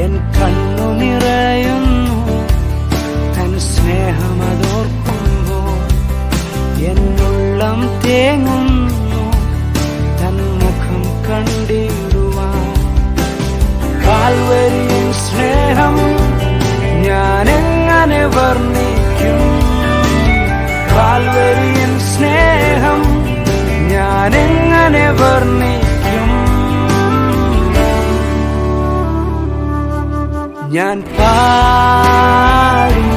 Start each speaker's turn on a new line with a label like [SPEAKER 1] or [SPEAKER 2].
[SPEAKER 1] N കണ്ണു നിറയുന്നു തൻ സ്നേഹമതോർക്കുമ്പോൾ. എന്നുള്ളം തേങ്ങുന്നു തൻ മുഖം കണ്ടിടുവാൻ. കാൽവരിയിൽ സ്നേഹം ഞാനെങ്ങനെ വർണ്ണിക്കും? കാൽവരിയിൽ സ്നേഹം ഞാനെങ്ങനെ വർണ്ണിക്കും? ഞാൻ പാടും